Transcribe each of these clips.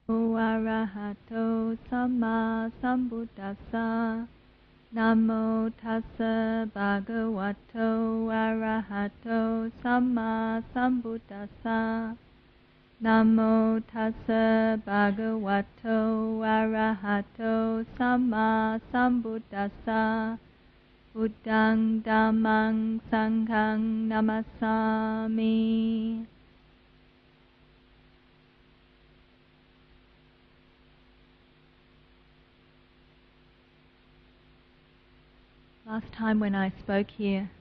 Arahato Samma Sambuddhassa. Namo tassa bhagavato arahato samma sambuddhassa. Namo tassa bhagavato arahato samma sambuddhassa. Buddhang dhammang sanghang namasami. Last time when I spoke here,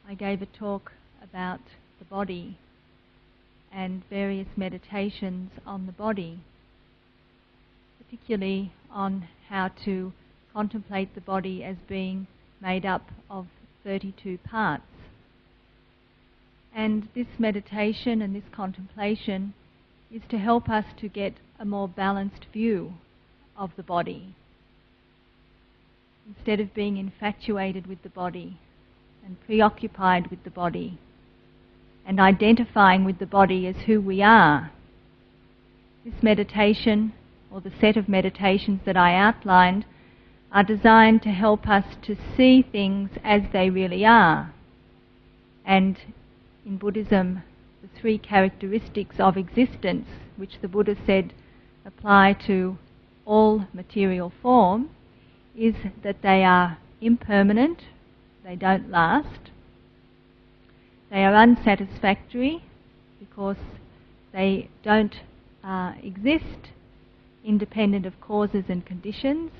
I gave a talk about the body and various meditations on the body, particularly on how to contemplate the body as being made up of 32 parts. And this meditation and this contemplation is to help us to get a more balanced view of the body, instead of being infatuated with the body and preoccupied with the body and identifying with the body as who we are. This meditation, or the set of meditations that I outlined, are designed to help us to see things as they really are. And in Buddhism, the three characteristics of existence, which the Buddha said apply to all material form, is that they are impermanent, they don't last, they are unsatisfactory because they don't exist independent of causes and conditions,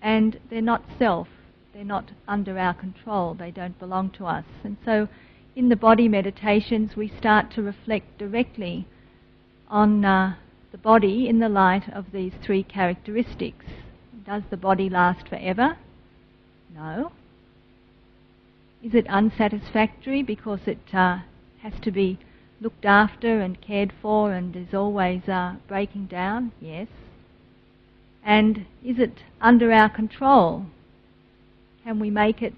and they're not self, they're not under our control, they don't belong to us. And so in the body meditations we start to reflect directly on the body in the light of these three characteristics. Does the body last forever? No. Is it unsatisfactory because it has to be looked after and cared for and is always breaking down? Yes. And is it under our control? Can we make it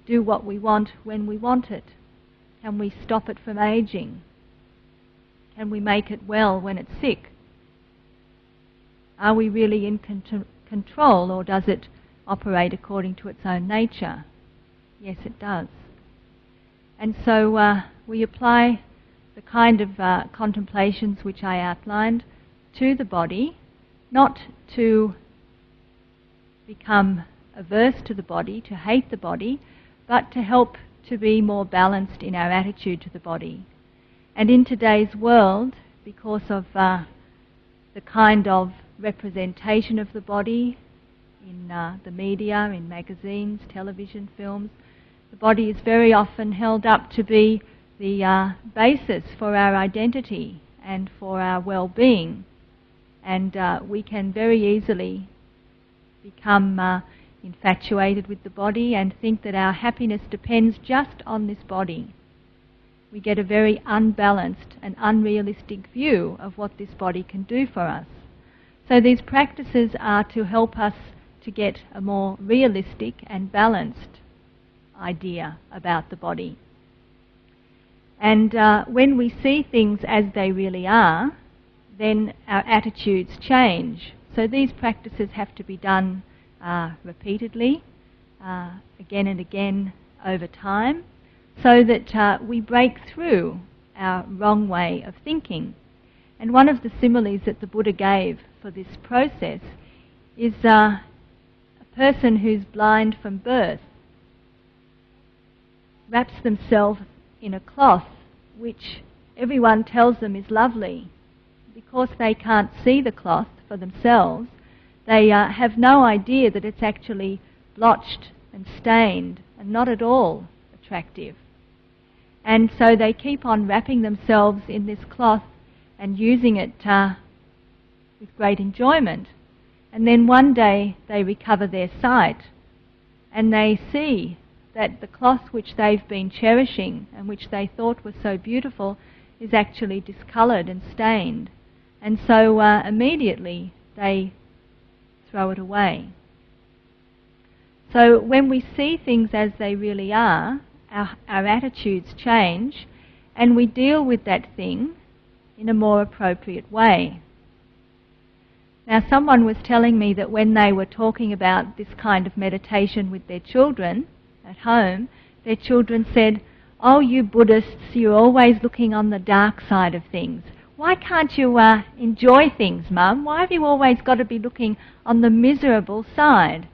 do what we want when we want it? Can we stop it from aging? Can we make it well when it's sick? Are we really in control, or does it operate according to its own nature? Yes, it does. And so we apply the kind of contemplations which I outlined to the body, not to become averse to the body, to hate the body, but to help to be more balanced in our attitude to the body. And in today's world, because of the kind of representation of the body in the media, in magazines, television, films, the body is very often held up to be the basis for our identity and for our well-being. And we can very easily become infatuated with the body and think that our happiness depends just on this body. We get a very unbalanced and unrealistic view of what this body can do for us. So these practices are to help us to get a more realistic and balanced idea about the body. And when we see things as they really are, then our attitudes change. So these practices have to be done repeatedly, again and again over time, so that we break through our wrong way of thinking. And one of the similes that the Buddha gave for this process is a person who's blind from birth wraps themselves in a cloth which everyone tells them is lovely. Because they can't see the cloth for themselves, they have no idea that it's actually blotched and stained and not at all attractive. And so they keep on wrapping themselves in this cloth and using it with great enjoyment. And then one day they recover their sight and they see that the cloth which they've been cherishing and which they thought was so beautiful is actually discoloured and stained. And so immediately they throw it away. So when we see things as they really are, our attitudes change, and we deal with that thing in a more appropriate way. Now, someone was telling me that when they were talking about this kind of meditation with their children at home, their children said, "Oh, you Buddhists, you're always looking on the dark side of things. Why can't you enjoy things, Mum? Why have you always got to be looking on the miserable side?"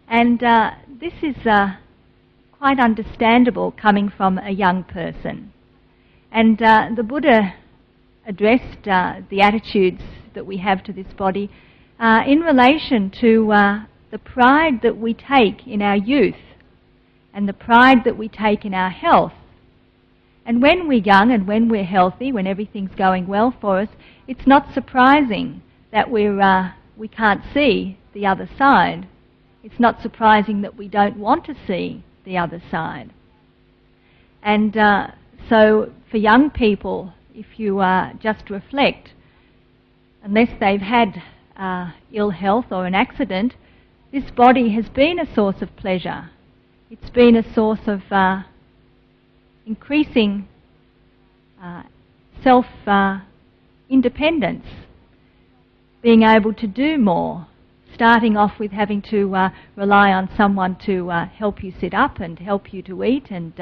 And this is quite understandable coming from a young person. And the Buddha addressed the attitudes that we have to this body in relation to the pride that we take in our youth and the pride that we take in our health. And when we're young and when we're healthy, when everything's going well for us, it's not surprising that we can't see the other side. It's not surprising that we don't want to see the other side. And so for young people, if you just reflect, unless they've had ill health or an accident, this body has been a source of pleasure. It's been a source of increasing self-independence, being able to do more, starting off with having to rely on someone to help you sit up and help you to eat and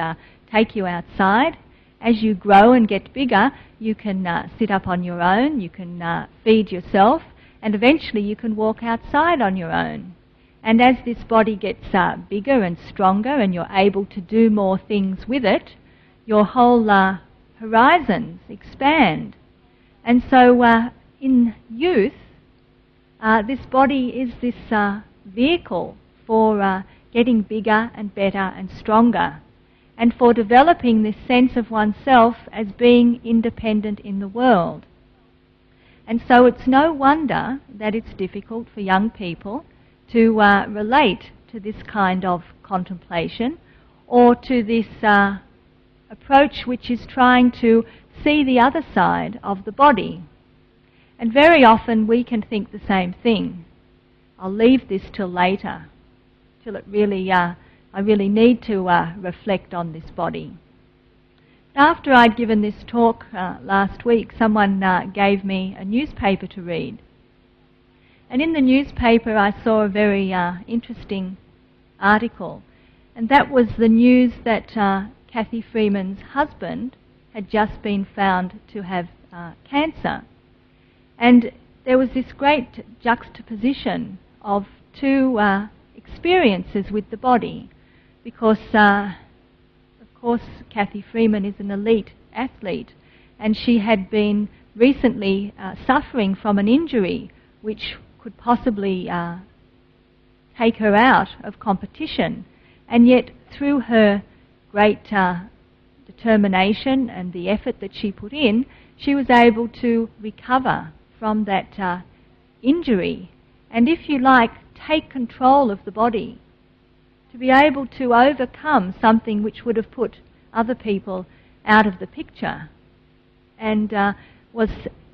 take you outside. As you grow and get bigger, you can sit up on your own, you can feed yourself, and eventually you can walk outside on your own. And as this body gets bigger and stronger and you're able to do more things with it, your whole horizons expand. And so in youth, this body is this vehicle for getting bigger and better and stronger, and for developing this sense of oneself as being independent in the world. And so it's no wonder that it's difficult for young people to relate to this kind of contemplation or to this approach which is trying to see the other side of the body. And very often we can think the same thing. I'll leave this till later, till it really, I really need to reflect on this body. After I'd given this talk last week, someone gave me a newspaper to read. And in the newspaper I saw a very interesting article, and that was the news that Kathy Freeman's husband had just been found to have cancer. And there was this great juxtaposition of two experiences with the body, because of course Kathy Freeman is an elite athlete, and she had been recently suffering from an injury which could possibly take her out of competition, and yet through her great determination and the effort that she put in, she was able to recover from that injury, and if you like, take control of the body, to be able to overcome something which would have put other people out of the picture, and was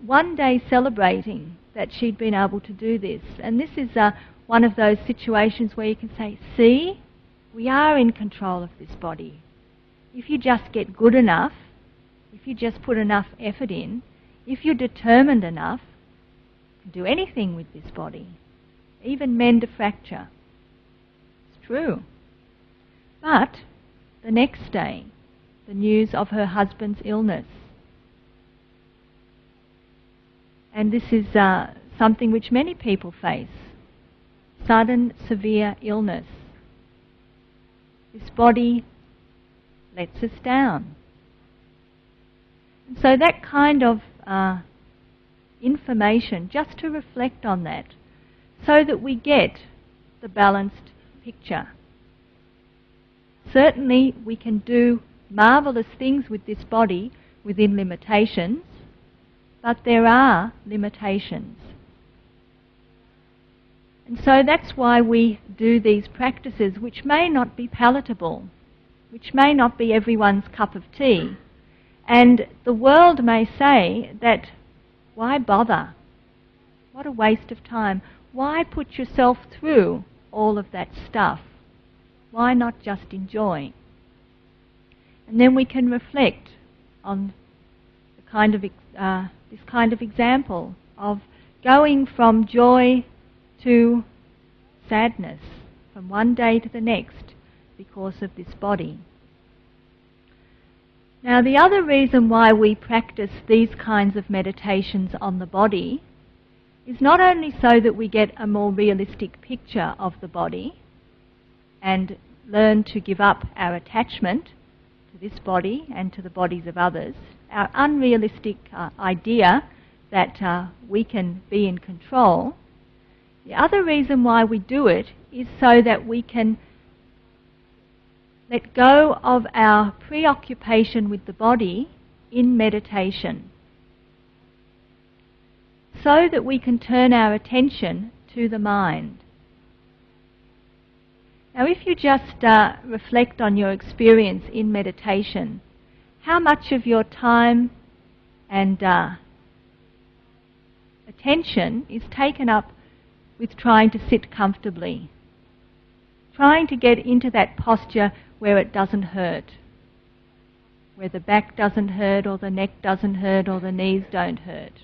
one day celebrating that she'd been able to do this. And this is one of those situations where you can say, see, we are in control of this body. If you just get good enough, if you just put enough effort in, if you're determined enough, you can do anything with this body, even mend a fracture. It's true. But the next day, the news of her husband's illness. And this is something which many people face. Sudden, severe illness. This body lets us down. And so that kind of information, just to reflect on that, so that we get the balanced picture. Certainly we can do marvellous things with this body within limitations, but there are limitations. And so that's why we do these practices, which may not be palatable, which may not be everyone's cup of tea. And the world may say that, why bother? What a waste of time. Why put yourself through all of that stuff? Why not just enjoy? And then we can reflect on the this kind of example of going from joy to sadness from one day to the next because of this body. Now, the other reason why we practice these kinds of meditations on the body is not only so that we get a more realistic picture of the body and learn to give up our attachment to this body and to the bodies of others, our unrealistic idea that we can be in control. The other reason why we do it is so that we can let go of our preoccupation with the body in meditation, so that we can turn our attention to the mind. Now, if you just reflect on your experience in meditation, how much of your time and attention is taken up with trying to sit comfortably, trying to get into that posture where it doesn't hurt, where the back doesn't hurt or the neck doesn't hurt or the knees don't hurt.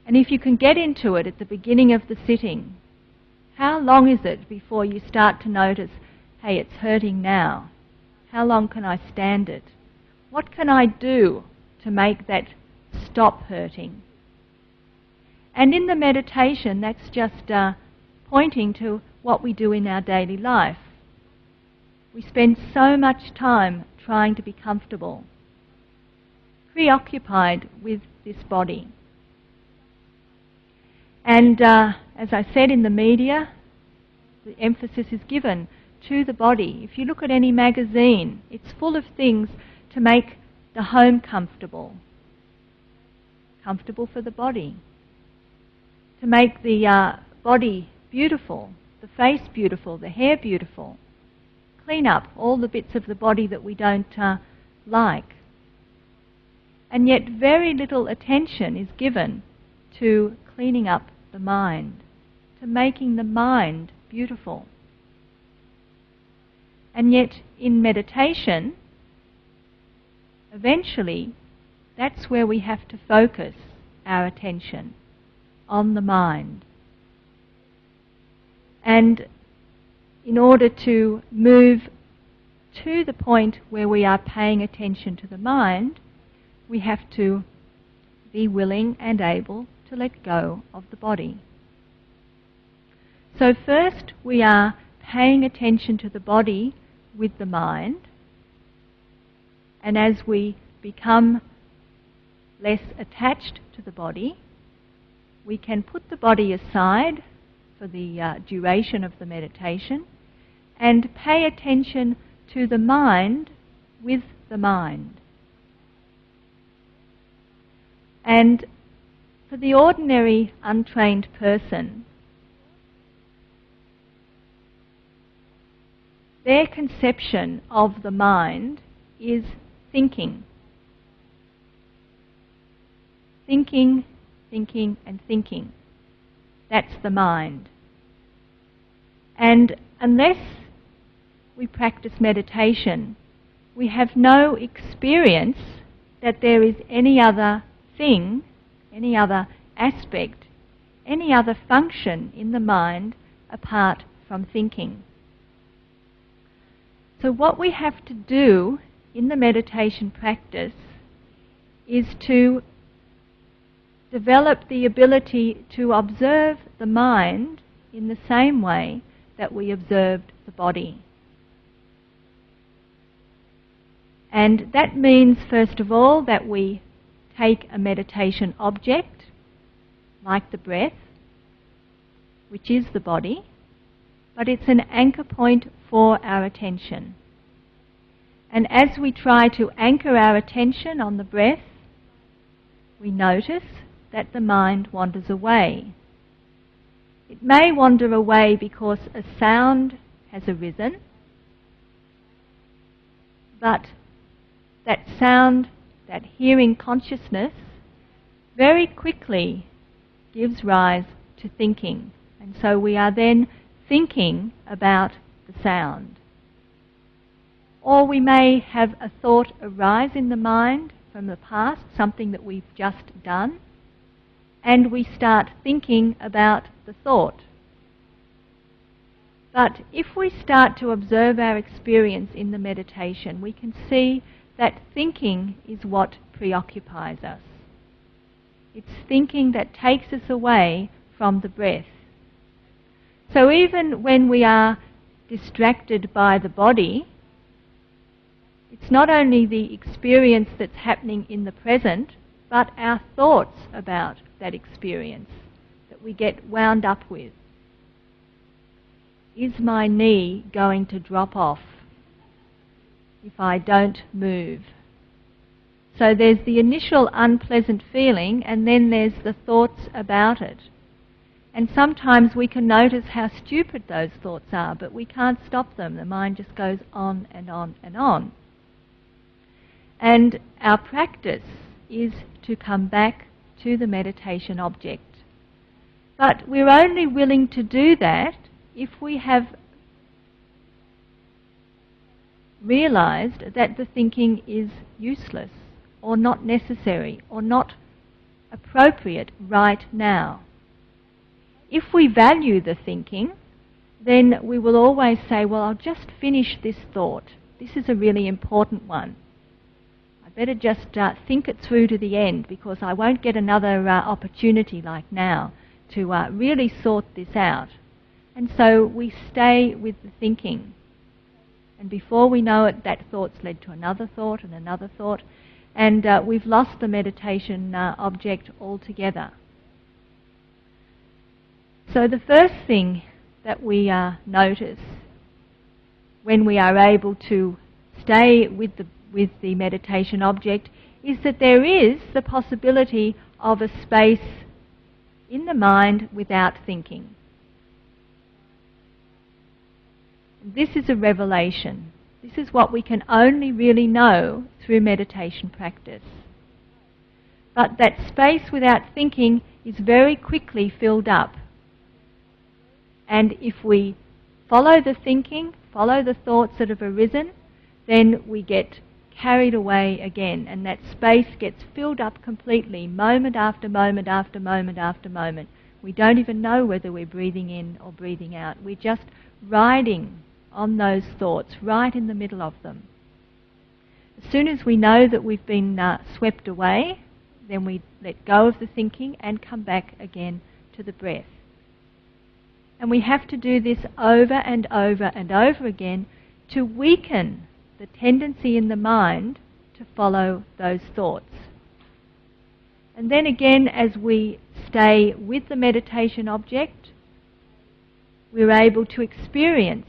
And if you can get into it at the beginning of the sitting, how long is it before you start to notice, hey, it's hurting now? How long can I stand it? What can I do to make that stop hurting? And in the meditation, that's just pointing to what we do in our daily life. We spend so much time trying to be comfortable, preoccupied with this body. And as I said in the media, the emphasis is given to the body. If you look at any magazine, it's full of things to make the home comfortable. Comfortable for the body. To make the body beautiful, the face beautiful, the hair beautiful. Clean up all the bits of the body that we don't like. And yet very little attention is given to cleaning up the mind, to making the mind beautiful. And yet in meditation, eventually, that's where we have to focus our attention, on the mind. And in order to move to the point where we are paying attention to the mind, we have to be willing and able to let go of the body. So first we are paying attention to the body with the mind, and as we become less attached to the body, we can put the body aside for the duration of the meditation and pay attention to the mind with the mind. And for the ordinary untrained person, their conception of the mind is thinking. Thinking, thinking, and thinking. That's the mind. And unless we practice meditation, we have no experience that there is any other thing, any other aspect, any other function in the mind apart from thinking. So what we have to do in the meditation practice is to develop the ability to observe the mind in the same way that we observed the body. And that means, first of all, that we take a meditation object, like the breath, which is the body, but it's an anchor point for our attention. And as we try to anchor our attention on the breath, we notice that the mind wanders away. It may wander away because a sound has arisen, but that sound, that hearing consciousness, very quickly gives rise to thinking. And so we are then thinking about the sound. Or we may have a thought arise in the mind from the past, something that we've just done, and we start thinking about the thought. But if we start to observe our experience in the meditation, we can see that thinking is what preoccupies us. It's thinking that takes us away from the breath. So even when we are distracted by the body, it's not only the experience that's happening in the present, but our thoughts about that experience that we get wound up with. Is my knee going to drop off if I don't move? So there's the initial unpleasant feeling, and then there's the thoughts about it. And sometimes we can notice how stupid those thoughts are, but we can't stop them. The mind just goes on and on and on. And our practice is to come back to the meditation object. But we're only willing to do that if we have realized that the thinking is useless or not necessary or not appropriate right now. If we value the thinking, then we will always say, well, I'll just finish this thought. This is a really important one. I better just think it through to the end, because I won't get another opportunity like now to really sort this out. And so we stay with the thinking. And before we know it, that thought's led to another thought and another thought, and we've lost the meditation object altogether. So the first thing that we notice when we are able to stay with the meditation object is that there is the possibility of a space in the mind without thinking. This is a revelation. This is what we can only really know through meditation practice. But that space without thinking is very quickly filled up. And if we follow the thinking, follow the thoughts that have arisen, then we get carried away again, and that space gets filled up completely, moment after moment after moment after moment. We don't even know whether we're breathing in or breathing out. We're just riding on those thoughts, right in the middle of them. As soon as we know that we've been swept away, then we let go of the thinking and come back again to the breath. And we have to do this over and over and over again to weaken the tendency in the mind to follow those thoughts. And then again, as we stay with the meditation object, we're able to experience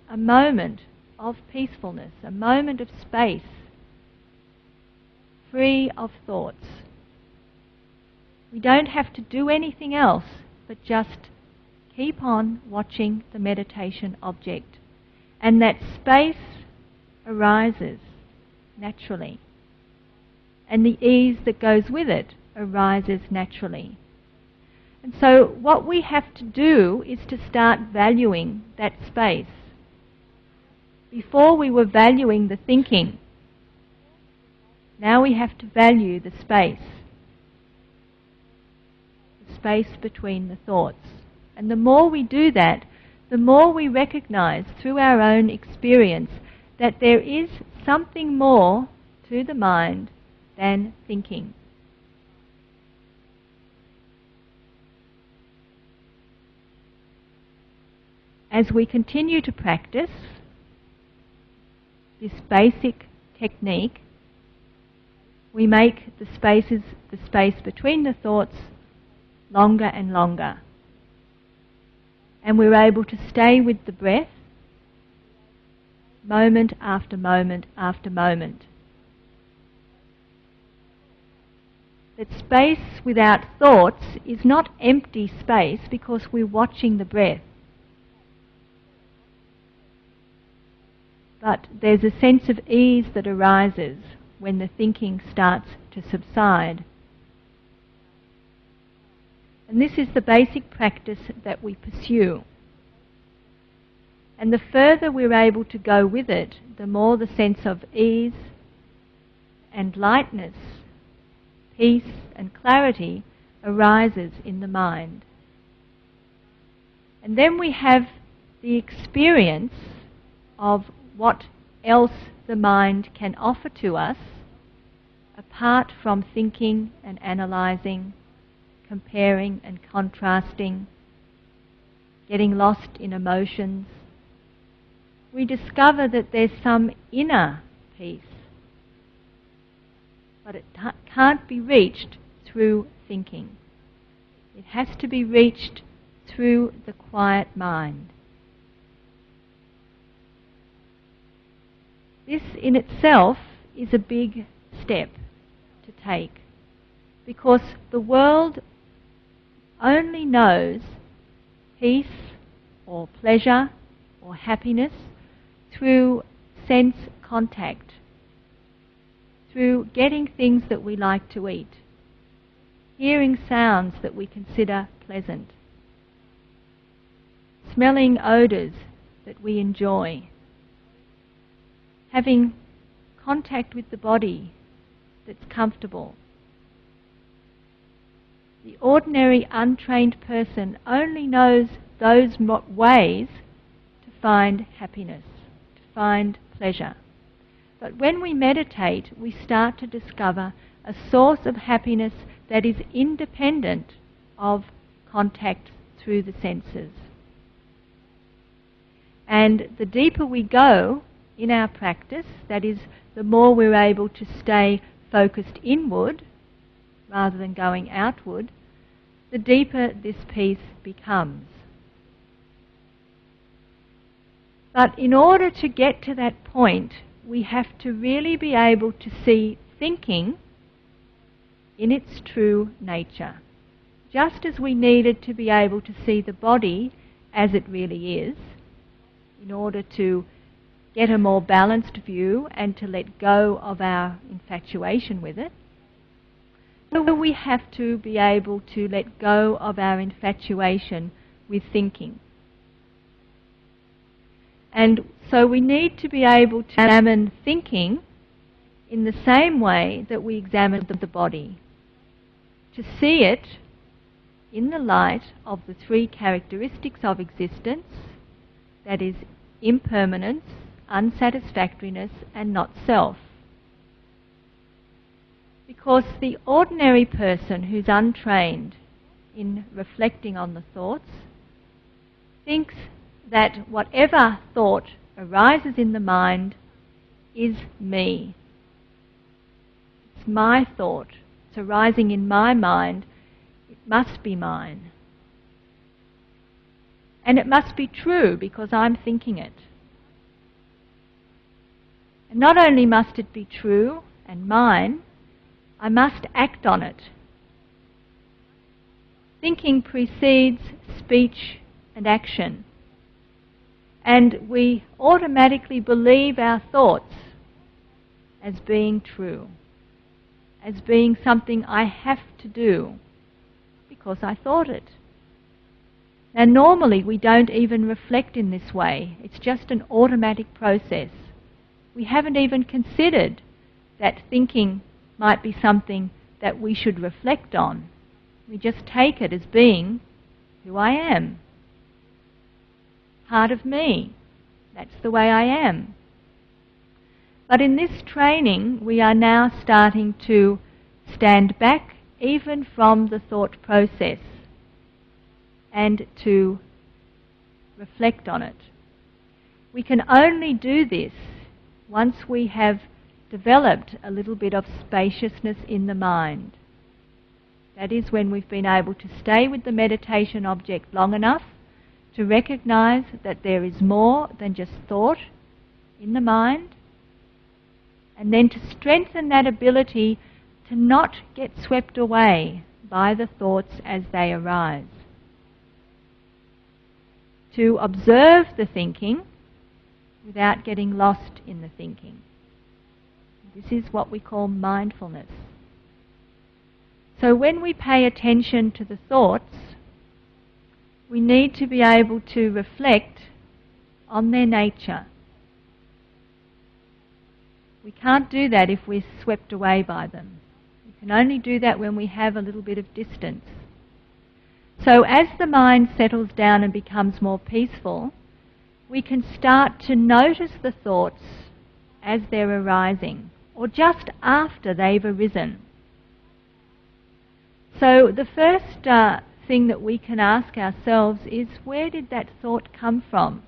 a moment of peacefulness, a moment of space, free of thoughts. We don't have to do anything else but just keep on watching the meditation object. And that space arises naturally. And the ease that goes with it arises naturally. And so what we have to do is to start valuing that space. Before we were valuing the thinking. Now we have to value the space between the thoughts. And the more we do that, the more we recognize through our own experience that there is something more to the mind than thinking. As we continue to practice this basic technique, we make the space between the thoughts longer and longer. And we're able to stay with the breath moment after moment after moment. That space without thoughts is not empty space because we're watching the breath. But there's a sense of ease that arises when the thinking starts to subside. And this is the basic practice that we pursue. And the further we're able to go with it, the more the sense of ease and lightness peace and clarity arises in the mind. And then we have the experience of what else the mind can offer to us, apart from thinking and analysing, comparing and contrasting, getting lost in emotions. We discover that there's some inner peace, but it can't be reached through thinking. It has to be reached through the quiet mind. This in itself is a big step to take, because the world only knows peace or pleasure or happiness through sense contact, through getting things that we like to eat, hearing sounds that we consider pleasant, smelling odours that we enjoy, having contact with the body that's comfortable. The ordinary untrained person only knows those ways to find happiness, to find pleasure. But when we meditate, we start to discover a source of happiness that is independent of contact through the senses. And the deeper we go in our practice, that is, the more we're able to stay focused inward rather than going outward, the deeper this peace becomes. But in order to get to that point, we have to really be able to see thinking in its true nature. Just as we needed to be able to see the body as it really is, in order to get a more balanced view and to let go of our infatuation with it, so we have to be able to let go of our infatuation with thinking. And so we need to be able to examine thinking in the same way that we examine the body, to see it in the light of the three characteristics of existence, that is, impermanence, unsatisfactoriness, and not self. Because the ordinary person who's untrained in reflecting on the thoughts thinks that whatever thought arises in the mind is me. It's my thought. It's arising in my mind. It must be mine. And it must be true because I'm thinking it. And not only must it be true and mine, I must act on it. Thinking precedes speech and action. And we automatically believe our thoughts as being true, as being something I have to do because I thought it. Now normally we don't even reflect in this way. It's just an automatic process. We haven't even considered that thinking might be something that we should reflect on. We just take it as being who I am. Part of me. That's the way I am. But in this training, we are now starting to stand back even from the thought process and to reflect on it. We can only do this once we have developed a little bit of spaciousness in the mind. That is when we've been able to stay with the meditation object long enough to recognize that there is more than just thought in the mind, and then to strengthen that ability to not get swept away by the thoughts as they arise. To observe the thinking without getting lost in the thinking. This is what we call mindfulness. So when we pay attention to the thoughts, we need to be able to reflect on their nature. We can't do that if we're swept away by them. We We can only do that when we have a little bit of distance. So as the mind settles down and becomes more peaceful, we can start to notice the thoughts as they're arising, or just after they've arisen. So the first thing that we can ask ourselves is, where did that thought come from?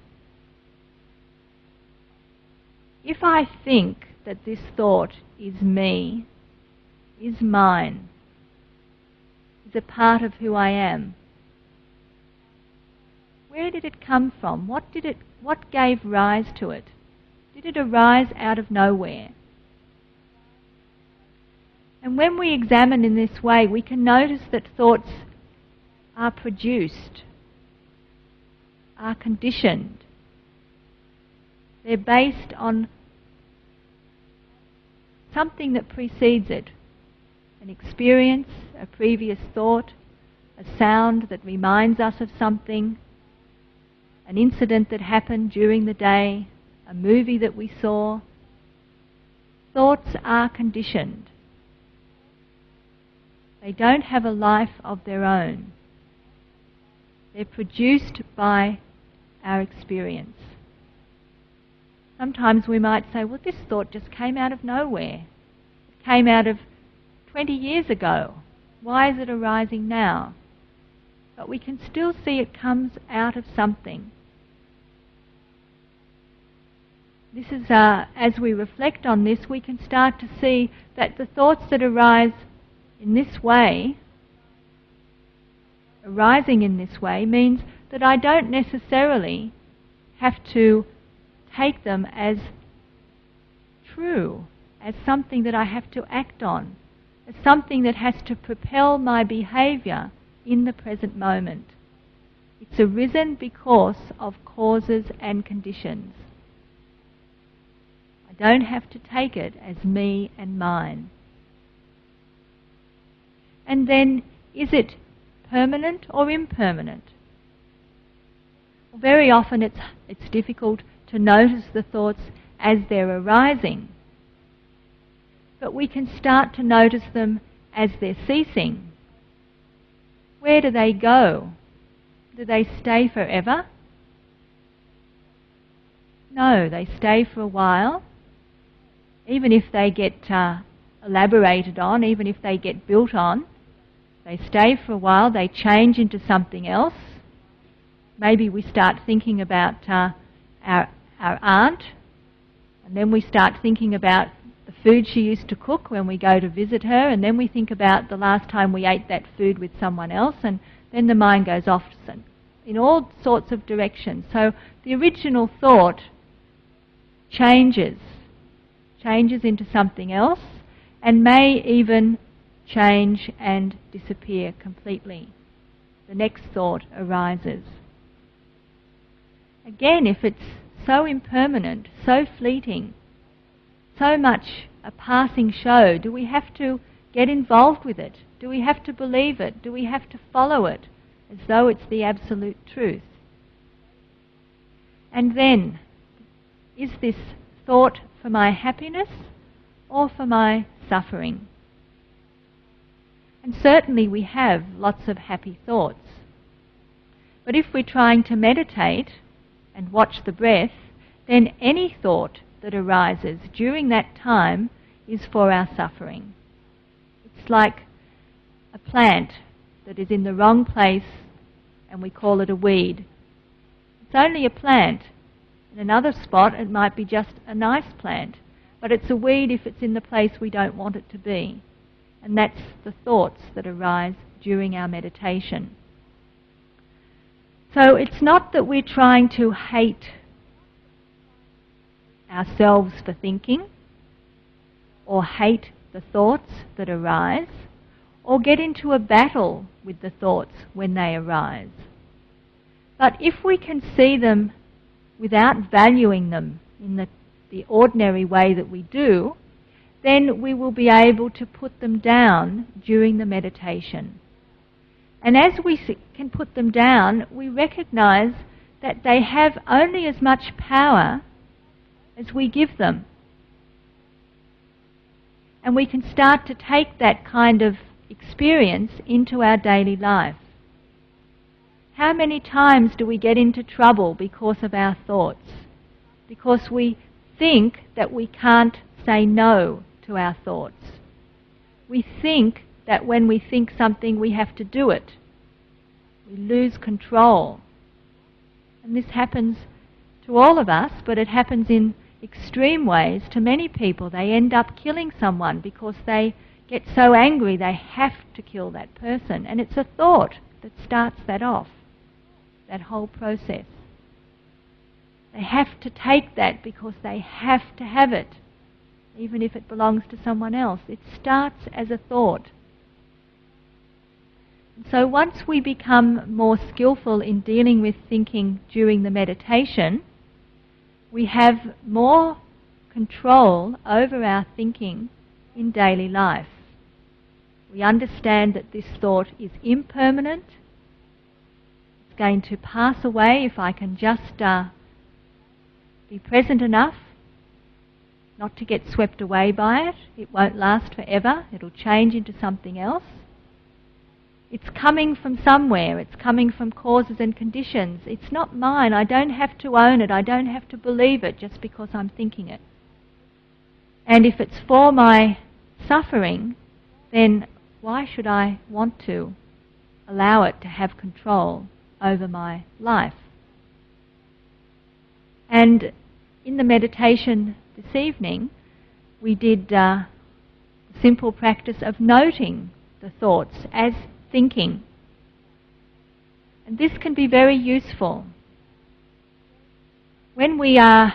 If I think that this thought is me, is mine, is a part of who I am, where did it come from? What gave rise to it? Did it arise out of nowhere? And when we examine in this way, we can notice that thoughts are produced, are conditioned. They're based on something that precedes it, an experience, a previous thought, a sound that reminds us of something, an incident that happened during the day, a movie that we saw. Thoughts are conditioned. They don't have a life of their own. They're produced by our experience. Sometimes we might say, well, this thought just came out of nowhere. It came out of 20 years ago. Why is it arising now? But we can still see it comes out of something. This is, as we reflect on this, we can start to see that the thoughts that arise in this way, arising in this way, means that I don't necessarily have to take them as true, as something that I have to act on, as something that has to propel my behaviour in the present moment. It's arisen because of causes and conditions. I don't have to take it as me and mine. And then, is it permanent or impermanent? Very often it's difficult to notice the thoughts as they're arising. But we can start to notice them as they're ceasing. Where do they go? Do they stay forever? No, they stay for a while. Even if they get elaborated on, even if they get built on, they stay for a while, they change into something else. Maybe we start thinking about our aunt, and then we start thinking about the food she used to cook when we go to visit her, and then we think about the last time we ate that food with someone else, and then the mind goes off in all sorts of directions. So the original thought changes into something else, and may even change and disappear completely. The next thought arises. Again, if it's so impermanent, so fleeting, so much a passing show, do we have to get involved with it? Do we have to believe it? Do we have to follow it as though it's the absolute truth? And then, is this thought for my happiness or for my suffering? And certainly we have lots of happy thoughts. But if we're trying to meditate and watch the breath, then any thought that arises during that time is for our suffering. It's like a plant that is in the wrong place and we call it a weed. It's only a plant. In another spot it might be just a nice plant, but it's a weed if it's in the place we don't want it to be. And that's the thoughts that arise during our meditation. So it's not that we're trying to hate ourselves for thinking, or hate the thoughts that arise, or get into a battle with the thoughts when they arise. But if we can see them without valuing them in the ordinary way that we do, then we will be able to put them down during the meditation. And as we can put them down, we recognize that they have only as much power as we give them. And we can start to take that kind of experience into our daily life. How many times do we get into trouble because of our thoughts? Because we think that we can't say no to our thoughts. We think that when we think something we have to do it. We lose control. And this happens to all of us, but it happens in extreme ways to many people. They end up killing someone because they get so angry they have to kill that person. And it's a thought that starts that off, that whole process. They have to take that because they have to have it, even if it belongs to someone else. It starts as a thought. So once we become more skillful in dealing with thinking during the meditation, we have more control over our thinking in daily life. We understand that this thought is impermanent. It's going to pass away if I can just be present enough not to get swept away by it. It won't last forever. It'll change into something else. It's coming from somewhere. It's coming from causes and conditions. It's not mine. I don't have to own it. I don't have to believe it just because I'm thinking it. And if it's for my suffering, then why should I want to allow it to have control over my life? And in the meditation this evening, we did the simple practice of noting the thoughts as thinking. And this can be very useful. When we are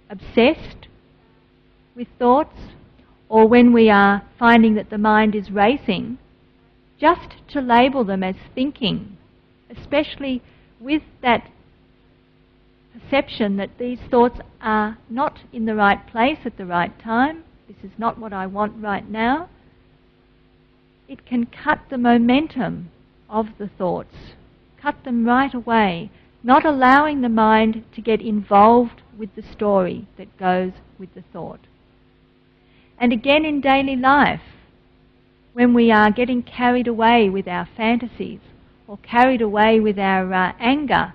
obsessed with thoughts, or when we are finding that the mind is racing, just to label them as thinking, especially with that perception that these thoughts are not in the right place at the right time, this is not what I want right now, it can cut the momentum of the thoughts, cut them right away, not allowing the mind to get involved with the story that goes with the thought. And again in daily life, when we are getting carried away with our fantasies or carried away with our anger,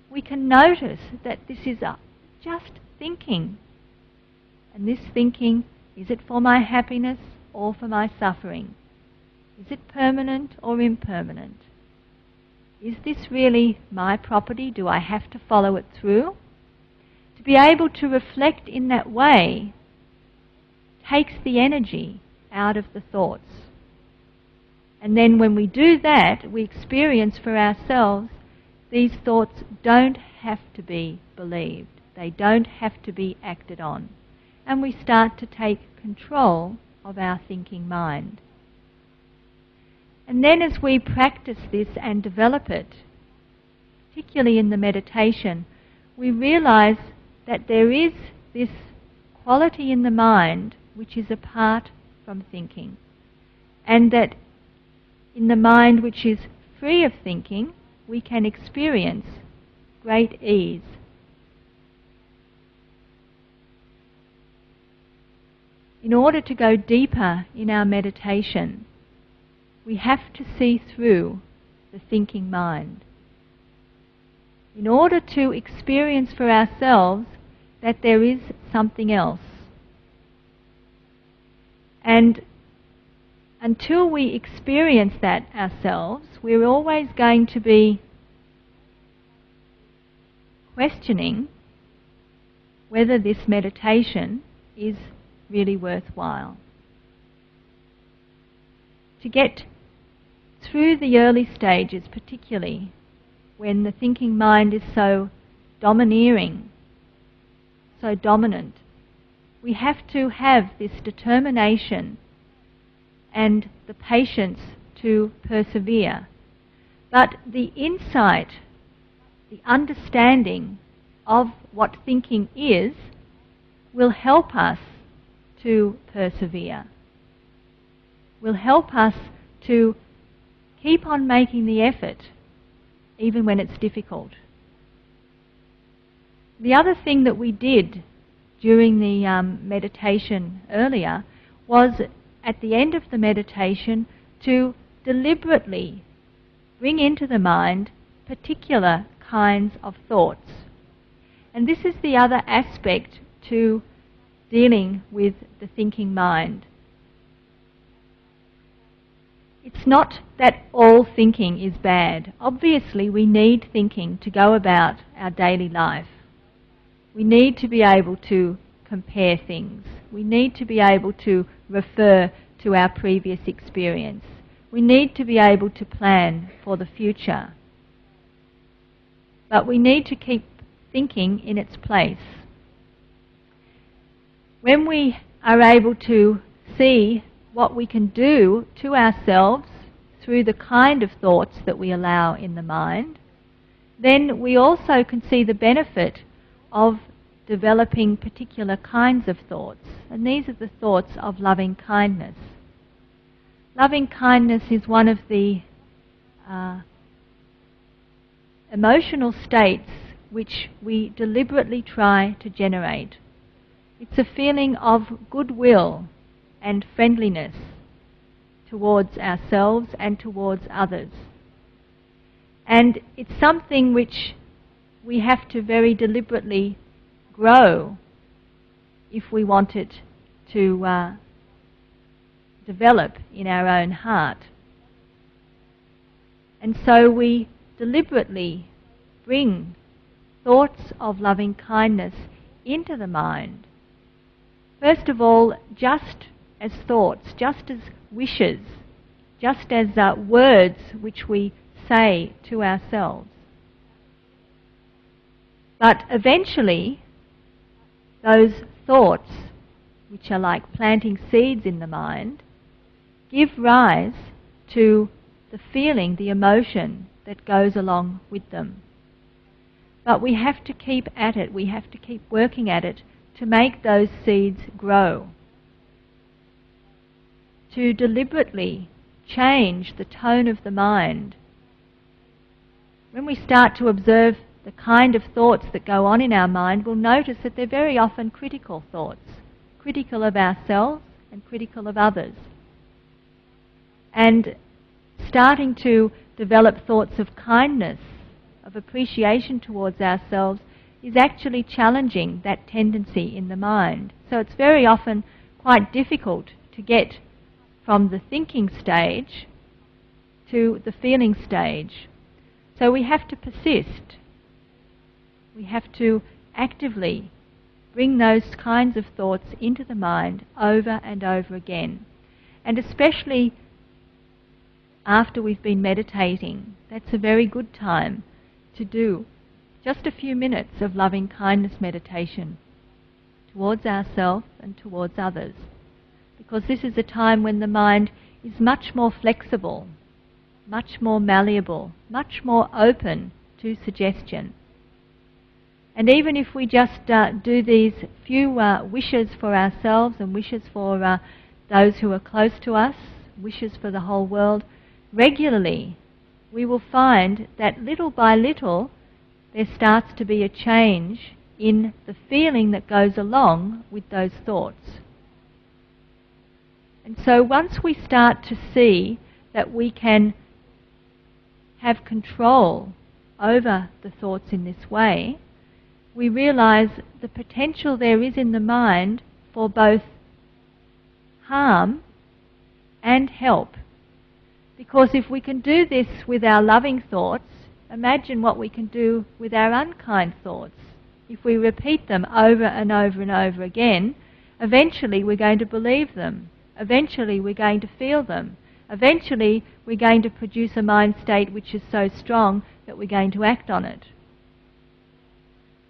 we can notice that this is just thinking. And this thinking, is it for my happiness or for my suffering? Is it permanent or impermanent? Is this really my property? Do I have to follow it through? To be able to reflect in that way takes the energy out of the thoughts. And then when we do that, we experience for ourselves these thoughts don't have to be believed. They don't have to be acted on. And we start to take control of our thinking mind. And then as we practice this and develop it, particularly in the meditation, we realize that there is this quality in the mind which is apart from thinking. And that in the mind which is free of thinking, we can experience great ease. In order to go deeper in our meditation, we have to see through the thinking mind. In order to experience for ourselves that there is something else. And until we experience that ourselves, we're always going to be questioning whether this meditation is really worthwhile. To get through the early stages, particularly when the thinking mind is so domineering, so dominant, we have to have this determination and the patience to persevere. But the insight, the understanding of what thinking is, will help us to persevere, will help us to keep on making the effort even when it's difficult. The other thing that we did during the meditation earlier was at the end of the meditation to deliberately bring into the mind particular kinds of thoughts. And this is the other aspect to dealing with the thinking mind. It's not that all thinking is bad. Obviously, we need thinking to go about our daily life. We need to be able to compare things. We need to be able to refer to our previous experience. We need to be able to plan for the future. But we need to keep thinking in its place. When we are able to see what we can do to ourselves through the kind of thoughts that we allow in the mind, then we also can see the benefit of developing particular kinds of thoughts. And these are the thoughts of loving kindness. Loving kindness is one of the emotional states which we deliberately try to generate. It's a feeling of goodwill and friendliness towards ourselves and towards others. And it's something which we have to very deliberately grow if we want it to develop in our own heart. And so we deliberately bring thoughts of loving kindness into the mind. First of all, just as thoughts, just as wishes, just as words which we say to ourselves. But eventually, those thoughts, which are like planting seeds in the mind, give rise to the feeling, the emotion that goes along with them. But we have to keep at it, we have to keep working at it to make those seeds grow. To deliberately change the tone of the mind. When we start to observe the kind of thoughts that go on in our mind, we'll notice that they're very often critical thoughts, critical of ourselves and critical of others. And starting to develop thoughts of kindness, of appreciation towards ourselves, is actually challenging that tendency in the mind. So it's very often quite difficult to get from the thinking stage to the feeling stage. So we have to persist. We have to actively bring those kinds of thoughts into the mind over and over again. And especially after we've been meditating, that's a very good time to do just a few minutes of loving kindness meditation towards ourselves and towards others. Because this is a time when the mind is much more flexible, much more malleable, much more open to suggestion. And even if we just do these few wishes for ourselves and wishes for those who are close to us, wishes for the whole world, regularly, we will find that little by little there starts to be a change in the feeling that goes along with those thoughts. And so once we start to see that we can have control over the thoughts in this way, we realize the potential there is in the mind for both harm and help. Because if we can do this with our loving thoughts, imagine what we can do with our unkind thoughts. If we repeat them over and over and over again, eventually we're going to believe them. Eventually we're going to feel them. Eventually we're going to produce a mind state which is so strong that we're going to act on it.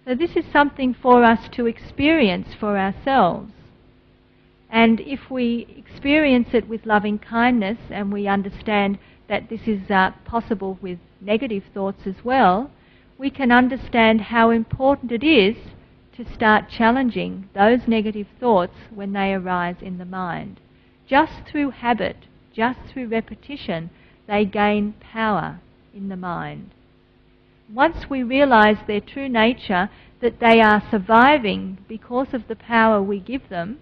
So this is something for us to experience for ourselves. And if we experience it with loving kindness and we understand that this is possible with negative thoughts as well, we can understand how important it is to start challenging those negative thoughts when they arise in the mind. Just through habit, just through repetition, they gain power in the mind. Once we realize their true nature, that they are surviving because of the power we give them,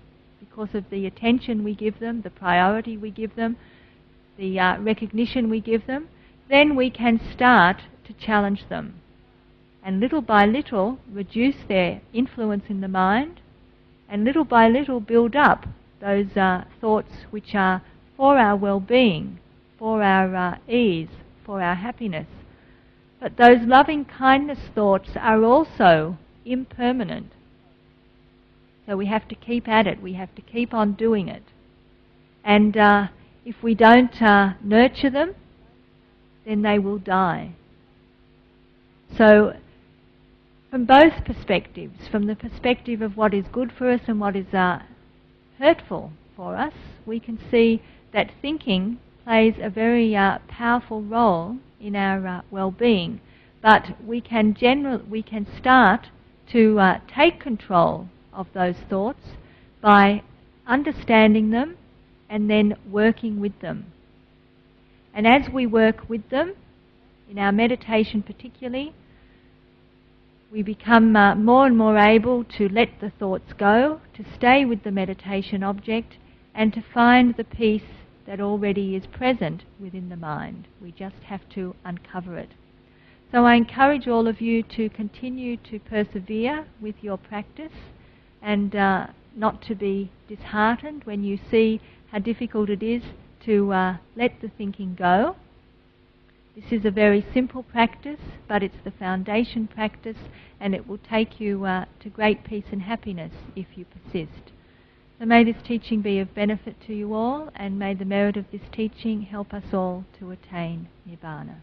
because of the attention we give them, the priority we give them, the recognition we give them, then we can start to challenge them. And little by little reduce their influence in the mind, and little by little build up those thoughts which are for our well-being, for our ease, for our happiness. But those loving kindness thoughts are also impermanent. So we have to keep at it, we have to keep on doing it. And if we don't nurture them, then they will die. So from both perspectives, from the perspective of what is good for us and what is hurtful for us, we can see that thinking plays a very powerful role in our well-being. But we can start to take control of those thoughts by understanding them and then working with them. And as we work with them, in our meditation particularly, we become more and more able to let the thoughts go, to stay with the meditation object, and to find the peace that already is present within the mind. We just have to uncover it. So I encourage all of you to continue to persevere with your practice and not to be disheartened when you see how difficult it is to let the thinking go. This is a very simple practice, but it's the foundation practice, and it will take you to great peace and happiness if you persist. So may this teaching be of benefit to you all, and may the merit of this teaching help us all to attain Nibbana.